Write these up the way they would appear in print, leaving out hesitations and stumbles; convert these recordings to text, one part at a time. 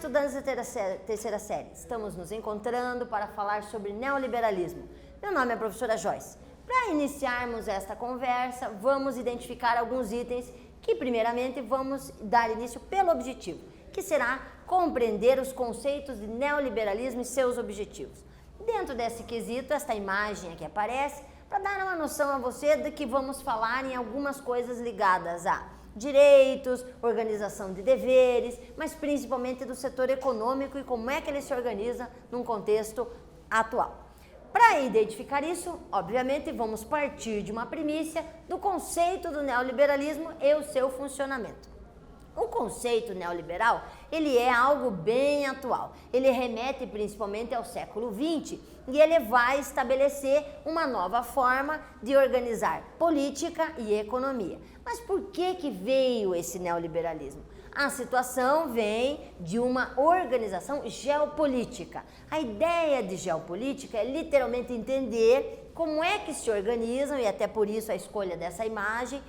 estudantes da terceira série, estamos nos encontrando para falar sobre neoliberalismo. Meu nome é a professora Joyce. Para iniciarmos esta conversa, vamos identificar alguns itens que primeiramente vamos dar início pelo objetivo, que será compreender os conceitos de neoliberalismo e seus objetivos. Dentro desse quesito, esta imagem aqui aparece para dar uma noção a você de que vamos falar em algumas coisas ligadas a direitos, organização de deveres, mas principalmente do setor econômico e como é que ele se organiza num contexto atual. Para identificar isso, obviamente, vamos partir de uma premissa do conceito do neoliberalismo e o seu funcionamento. O conceito neoliberal, ele é algo bem atual. Ele remete principalmente ao século XX e ele vai estabelecer uma nova forma de organizar política e economia. Mas por que veio esse neoliberalismo? A situação vem de uma organização geopolítica. A ideia de geopolítica é literalmente entender como é que se organizam, e até por isso a escolha dessa imagem,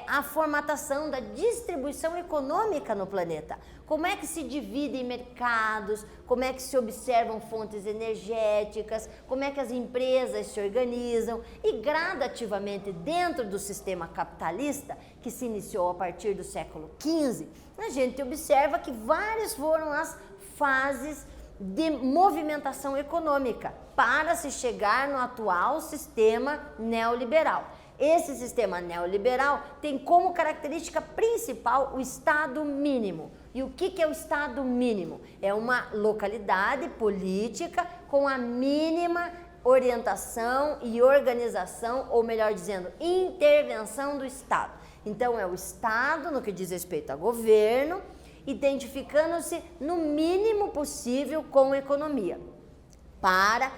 a formatação da distribuição econômica no planeta. Como é que se dividem mercados, como é que se observam fontes energéticas, como é que as empresas se organizam e gradativamente dentro do sistema capitalista, que se iniciou a partir do século XV, a gente observa que várias foram as fases de movimentação econômica para se chegar no atual sistema neoliberal. Esse sistema neoliberal tem como característica principal o Estado mínimo. E o que é o Estado mínimo? É uma localidade política com a mínima orientação e organização, ou melhor dizendo, intervenção do Estado. Então é o Estado, no que diz respeito a governo, identificando-se no mínimo possível com a economia, para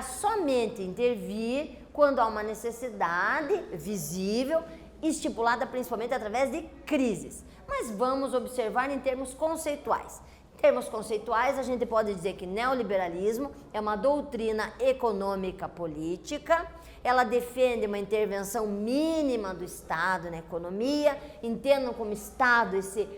somente intervir quando há uma necessidade visível, estipulada principalmente através de crises. Mas vamos observar em termos conceituais. Em termos conceituais, a gente pode dizer que neoliberalismo é uma doutrina econômica política. Ela defende uma intervenção mínima do Estado na economia, entendam como Estado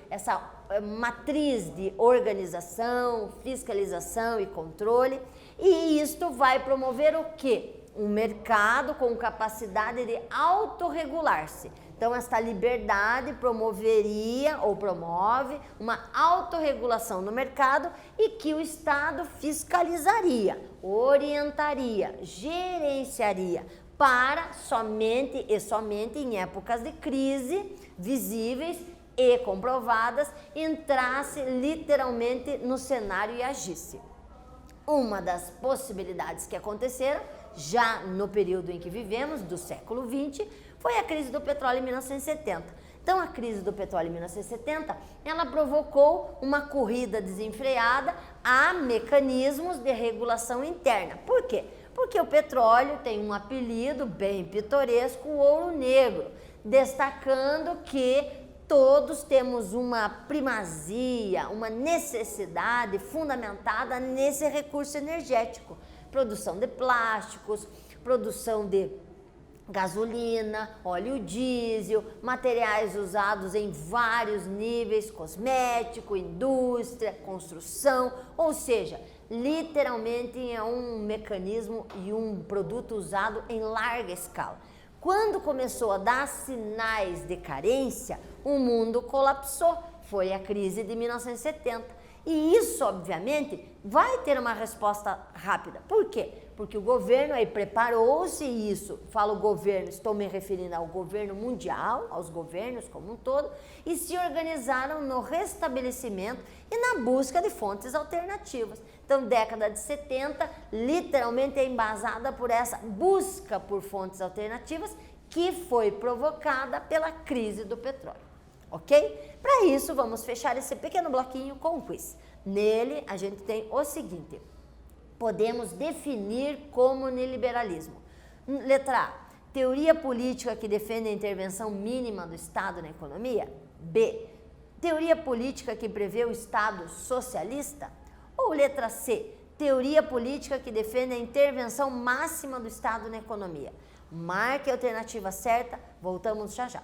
essa matriz de organização, fiscalização e controle, e isto vai promover o quê? Um mercado com capacidade de autorregular-se. Então, esta liberdade promoveria ou promove uma autorregulação no mercado e que o Estado fiscalizaria, orientaria, gerenciaria para somente em épocas de crise visíveis e comprovadas, entrasse literalmente no cenário e agisse. Uma das possibilidades que aconteceram já no período em que vivemos, do século XX, foi a crise do petróleo em 1970. Então, a crise do petróleo em 1970, ela provocou uma corrida desenfreada a mecanismos de regulação interna. Por quê? Porque o petróleo tem um apelido bem pitoresco, o ouro negro, destacando que todos temos uma primazia, uma necessidade fundamentada nesse recurso energético. Produção de plásticos, produção de gasolina, óleo diesel, materiais usados em vários níveis, cosmético, indústria, construção, ou seja, literalmente é um mecanismo e um produto usado em larga escala. Quando começou a dar sinais de carência, o mundo colapsou, foi a crise de 1970. E isso, obviamente, vai ter uma resposta rápida. Por quê? Porque o governo aí preparou-se isso. Falo governo, estou me referindo ao governo mundial, aos governos como um todo, e se organizaram no restabelecimento e na busca de fontes alternativas. Então, década de 70, literalmente é embasada por essa busca por fontes alternativas que foi provocada pela crise do petróleo. Ok? Para isso, vamos fechar esse pequeno bloquinho com um quiz. Nele, a gente tem o seguinte: podemos definir como neoliberalismo. Letra A, teoria política que defende a intervenção mínima do Estado na economia. B, teoria política que prevê o Estado socialista. Ou letra C, teoria política que defende a intervenção máxima do Estado na economia. Marque a alternativa certa, voltamos já já.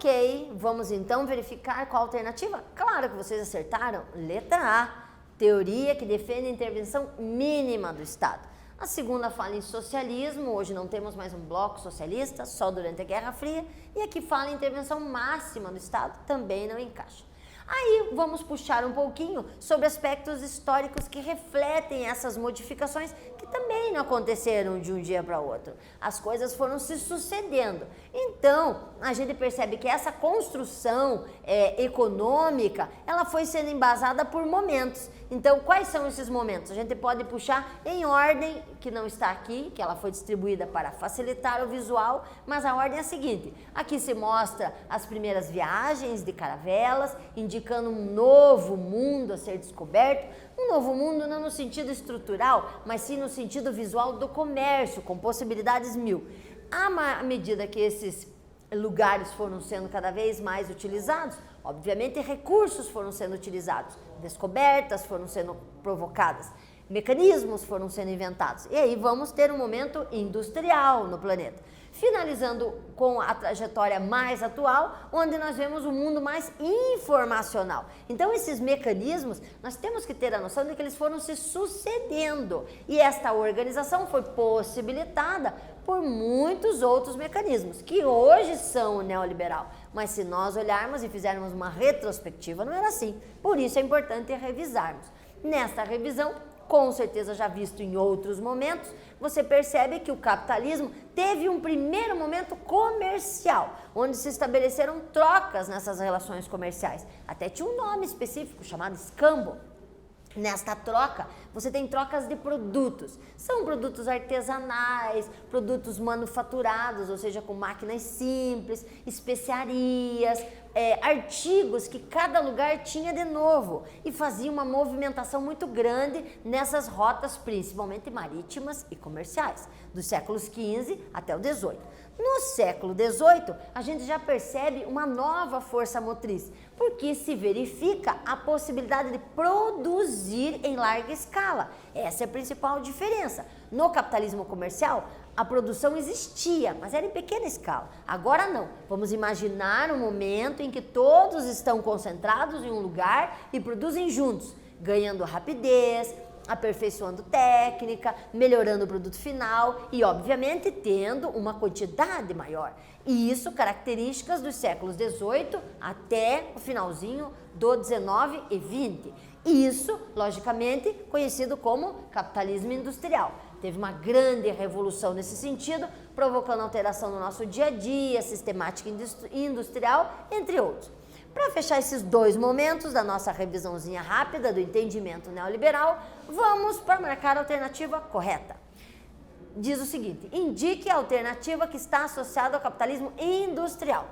Ok, vamos então verificar qual a alternativa? Claro que vocês acertaram. Letra A, teoria que defende a intervenção mínima do Estado. A segunda fala em socialismo, hoje não temos mais um bloco socialista, só durante a Guerra Fria. E aqui fala em intervenção máxima do Estado, também não encaixa. Aí vamos puxar um pouquinho sobre aspectos históricos que refletem essas modificações que também não aconteceram de um dia para outro. As coisas foram se sucedendo. Então, a gente percebe que essa construção econômica, ela foi sendo embasada por momentos. Então, quais são esses momentos? A gente pode puxar em ordem, que não está aqui, que ela foi distribuída para facilitar o visual, mas a ordem é a seguinte. Aqui se mostra as primeiras viagens de caravelas, indicando um novo mundo a ser descoberto. Um novo mundo não no sentido estrutural, mas sim no sentido visual do comércio, com possibilidades mil. À medida que esses lugares foram sendo cada vez mais utilizados, obviamente recursos foram sendo utilizados, descobertas foram sendo provocadas, mecanismos foram sendo inventados. E aí vamos ter um momento industrial no planeta. Finalizando com a trajetória mais atual, onde nós vemos um mundo mais informacional. Então, esses mecanismos, nós temos que ter a noção de que eles foram se sucedendo. E esta organização foi possibilitada por muitos outros mecanismos, que hoje são o neoliberal. Mas se nós olharmos e fizermos uma retrospectiva, não era assim. Por isso é importante revisarmos. Nesta revisão, com certeza já visto em outros momentos, você percebe que o capitalismo teve um primeiro momento comercial, onde se estabeleceram trocas nessas relações comerciais. Até tinha um nome específico chamado escambo. Nesta troca, você tem trocas de produtos. São produtos artesanais, produtos manufaturados, ou seja, com máquinas simples, especiarias, artigos que cada lugar tinha de novo e fazia uma movimentação muito grande nessas rotas, principalmente marítimas e comerciais, dos séculos XV até o XVIII. No século XVIII, a gente já percebe uma nova força motriz, porque se verifica a possibilidade de produzir em larga escala. Essa é a principal diferença. No capitalismo comercial, a produção existia, mas era em pequena escala. Agora não. Vamos imaginar um momento em que todos estão concentrados em um lugar e produzem juntos, ganhando rapidez, aperfeiçoando técnica, melhorando o produto final e, obviamente, tendo uma quantidade maior. E isso características dos séculos XVIII até o finalzinho do XIX e XX. E isso, logicamente, conhecido como capitalismo industrial. Teve uma grande revolução nesse sentido, provocando alteração no nosso dia a dia, sistemática industrial, entre outros. Para fechar esses dois momentos da nossa revisãozinha rápida do entendimento neoliberal, vamos para marcar a alternativa correta. Diz o seguinte: indique a alternativa que está associada ao capitalismo industrial.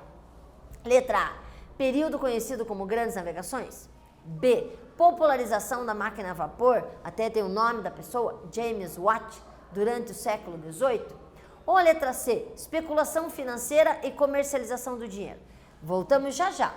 Letra A, período conhecido como grandes navegações. B, popularização da máquina a vapor, até tem o nome da pessoa, James Watt, durante o século XVIII. Ou a letra C, especulação financeira e comercialização do dinheiro. Voltamos já já.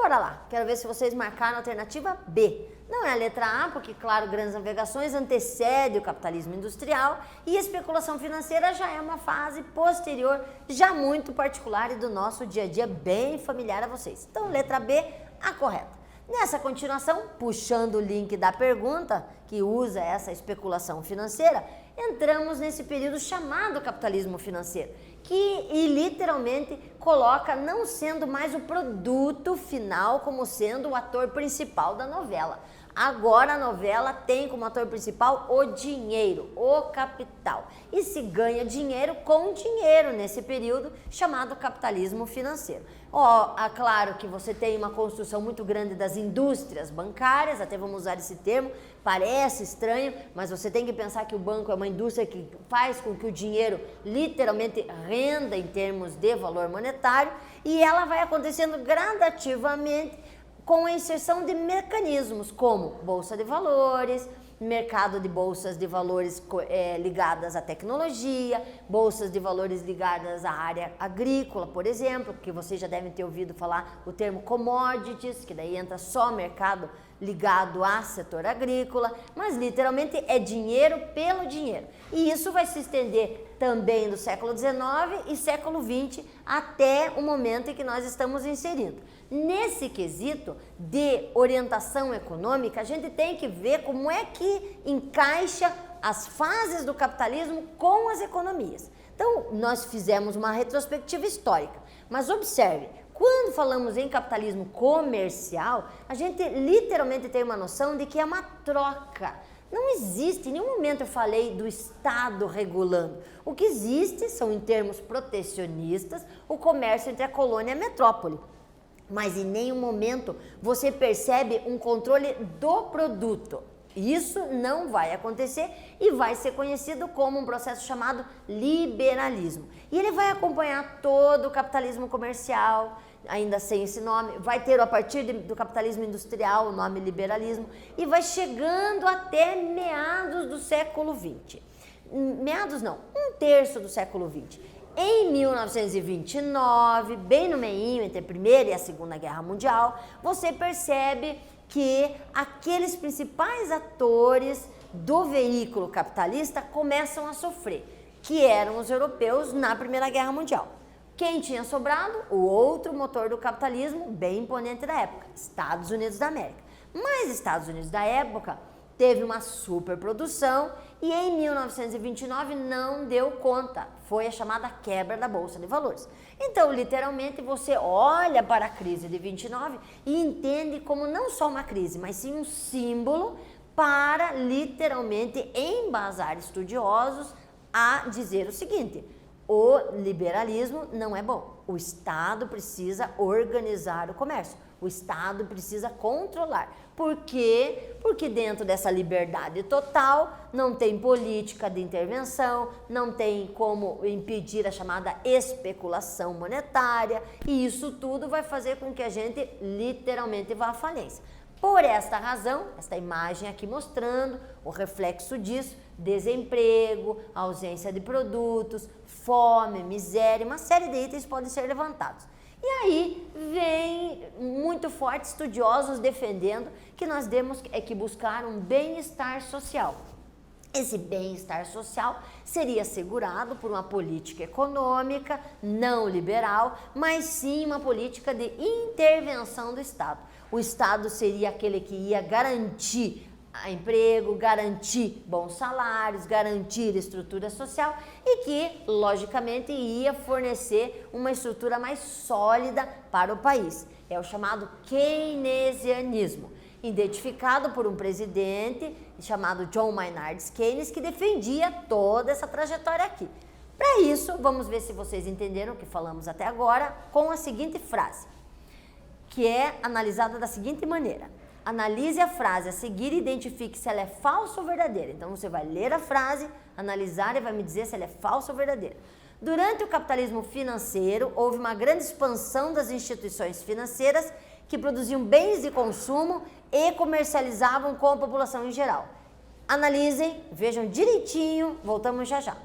bora lá, quero ver se vocês marcaram a alternativa B. Não é a letra A, porque, claro, grandes navegações antecede o capitalismo industrial e a especulação financeira já é uma fase posterior, já muito particular e do nosso dia a dia, bem familiar a vocês. Então, letra B, a correta. Nessa continuação, puxando o link da pergunta, que usa essa especulação financeira, entramos nesse período chamado capitalismo financeiro, que literalmente coloca não sendo mais o produto final como sendo o ator principal da novela. Agora a novela tem como ator principal o dinheiro, o capital. E se ganha dinheiro com dinheiro nesse período chamado capitalismo financeiro. Claro que você tem uma construção muito grande das indústrias bancárias, até vamos usar esse termo, parece estranho, mas você tem que pensar que o banco é uma indústria que faz com que o dinheiro literalmente renda em termos de valor monetário e ela vai acontecendo gradativamente com a inserção de mecanismos como bolsa de valores, mercado de bolsas de valores ligadas à tecnologia, bolsas de valores ligadas à área agrícola, por exemplo, que vocês já devem ter ouvido falar o termo commodities, que daí entra só mercado ligado ao setor agrícola, mas literalmente é dinheiro pelo dinheiro. E isso vai se estender também do século XIX e século XX até o momento em que nós estamos inserindo. Nesse quesito de orientação econômica, a gente tem que ver como é que encaixa as fases do capitalismo com as economias. Então, nós fizemos uma retrospectiva histórica, mas observe, quando falamos em capitalismo comercial, a gente literalmente tem uma noção de que é uma troca. Não existe, em nenhum momento eu falei do Estado regulando. O que existe são, em termos protecionistas, o comércio entre a colônia e a metrópole. Mas em nenhum momento você percebe um controle do produto. Isso não vai acontecer e vai ser conhecido como um processo chamado liberalismo. E ele vai acompanhar todo o capitalismo comercial, ainda sem esse nome, vai ter a partir do capitalismo industrial o nome liberalismo e vai chegando até meados do século XX. Meados não, um terço do século XX. Em 1929, bem no meio entre a Primeira e a Segunda Guerra Mundial, você percebe que aqueles principais atores do veículo capitalista começam a sofrer, que eram os europeus na Primeira Guerra Mundial. Quem tinha sobrado? O outro motor do capitalismo bem imponente da época, Estados Unidos da América. Mas Estados Unidos da época teve uma superprodução e em 1929 não deu conta. Foi a chamada quebra da Bolsa de Valores. Então, literalmente, você olha para a crise de 29 e entende como não só uma crise, mas sim um símbolo para, literalmente, embasar estudiosos a dizer o seguinte: o liberalismo não é bom. O Estado precisa organizar o comércio. O Estado precisa controlar. Por quê? Porque dentro dessa liberdade total não tem política de intervenção, não tem como impedir a chamada especulação monetária e isso tudo vai fazer com que a gente literalmente vá à falência. Por esta razão, esta imagem aqui mostrando o reflexo disso, desemprego, ausência de produtos, fome, miséria, uma série de itens podem ser levantados. E aí vem muito forte estudiosos defendendo que nós temos que buscar um bem-estar social. Esse bem-estar social seria assegurado por uma política econômica não liberal, mas sim uma política de intervenção do Estado. O Estado seria aquele que ia garantir emprego, garantir bons salários, garantir estrutura social e que, logicamente, ia fornecer uma estrutura mais sólida para o país. É o chamado keynesianismo, identificado por um presidente chamado John Maynard Keynes, que defendia toda essa trajetória aqui. Para isso, vamos ver se vocês entenderam o que falamos até agora com a seguinte frase, que é analisada da seguinte maneira. Analise a frase a seguir e identifique se ela é falsa ou verdadeira. Então, você vai ler a frase, analisar e vai me dizer se ela é falsa ou verdadeira. Durante o capitalismo financeiro, houve uma grande expansão das instituições financeiras que produziam bens de consumo e comercializavam com a população em geral. Analisem, vejam direitinho, voltamos já já.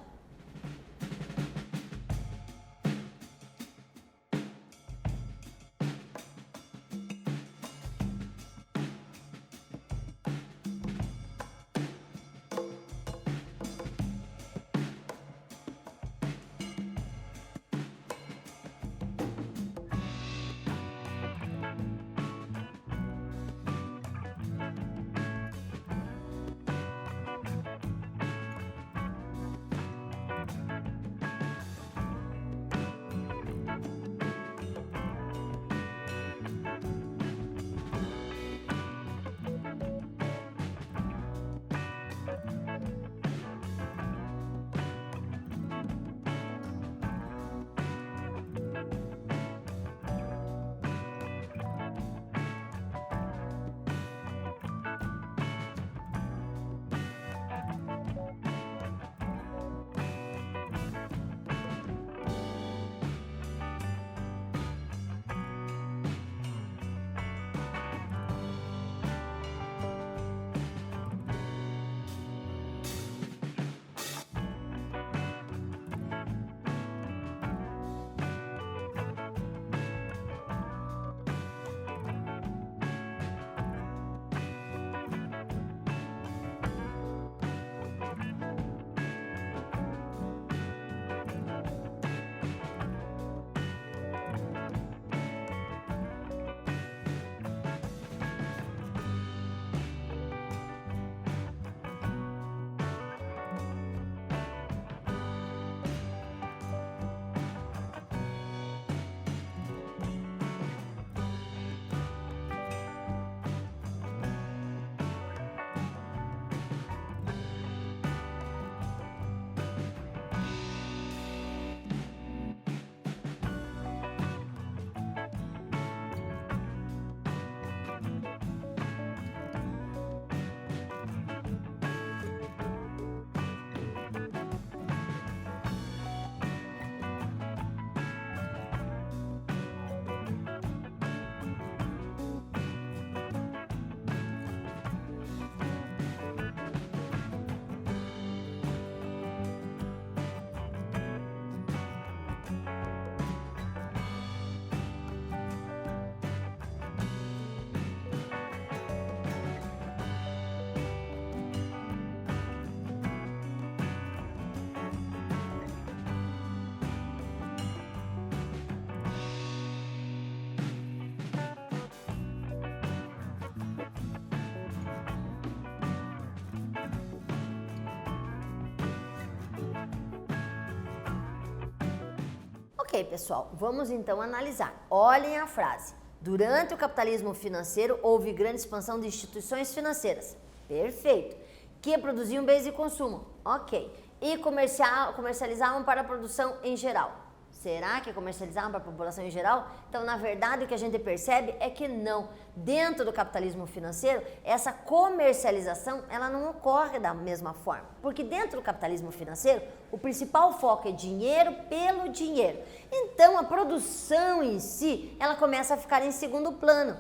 Ok, pessoal, vamos então analisar. Olhem a frase. Durante o capitalismo financeiro, houve grande expansão de instituições financeiras. Perfeito. Que produziam bens de consumo. Ok. E comercializavam para a produção em geral. Será que comercializavam para a população em geral? Então, na verdade, o que a gente percebe é que não. Dentro do capitalismo financeiro, essa comercialização ela não ocorre da mesma forma. Porque dentro do capitalismo financeiro, o principal foco é dinheiro pelo dinheiro. Então, a produção em si, ela começa a ficar em segundo plano.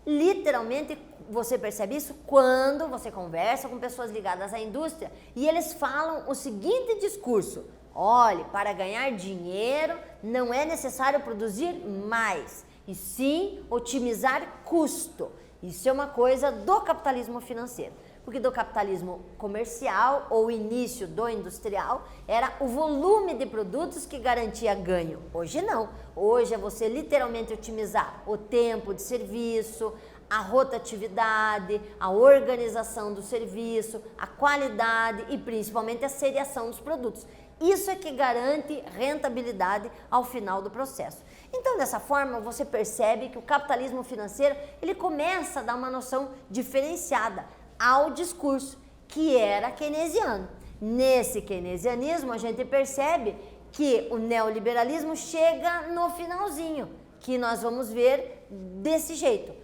Literalmente, você percebe isso quando você conversa com pessoas ligadas à indústria e eles falam o seguinte discurso: olhe, para ganhar dinheiro não é necessário produzir mais, e sim otimizar custo. Isso é uma coisa do capitalismo financeiro, porque do capitalismo comercial ou início do industrial era o volume de produtos que garantia ganho. Hoje não, hoje é você literalmente otimizar o tempo de serviço, a rotatividade, a organização do serviço, a qualidade e principalmente a seriação dos produtos. Isso é que garante rentabilidade ao final do processo. Então, dessa forma, você percebe que o capitalismo financeiro, ele começa a dar uma noção diferenciada ao discurso, que era keynesiano. Nesse keynesianismo, a gente percebe que o neoliberalismo chega no finalzinho, que nós vamos ver desse jeito.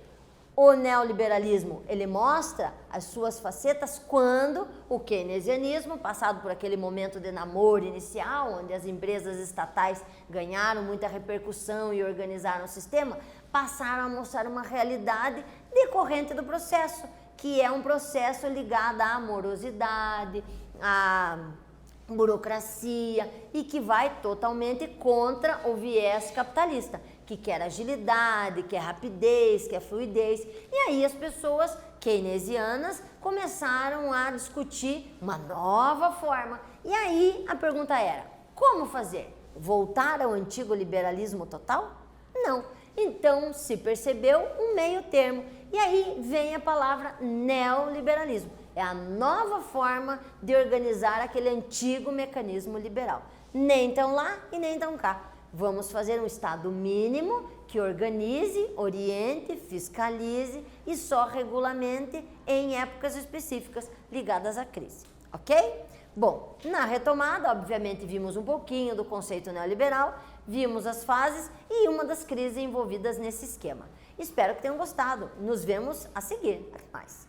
O neoliberalismo, ele mostra as suas facetas quando o keynesianismo, passado por aquele momento de namoro inicial, onde as empresas estatais ganharam muita repercussão e organizaram o sistema, passaram a mostrar uma realidade decorrente do processo, que é um processo ligado à morosidade, à burocracia e que vai totalmente contra o viés capitalista, que quer agilidade, quer rapidez, quer fluidez. E aí as pessoas keynesianas começaram a discutir uma nova forma. E aí a pergunta era: como fazer? Voltar ao antigo liberalismo total? Não. Então se percebeu um meio termo. E aí vem a palavra neoliberalismo. É a nova forma de organizar aquele antigo mecanismo liberal. Nem tão lá e nem tão cá. Vamos fazer um Estado mínimo que organize, oriente, fiscalize e só regulamente em épocas específicas ligadas à crise, ok? Bom, na retomada, obviamente, vimos um pouquinho do conceito neoliberal, vimos as fases e uma das crises envolvidas nesse esquema. Espero que tenham gostado. Nos vemos a seguir. Até mais.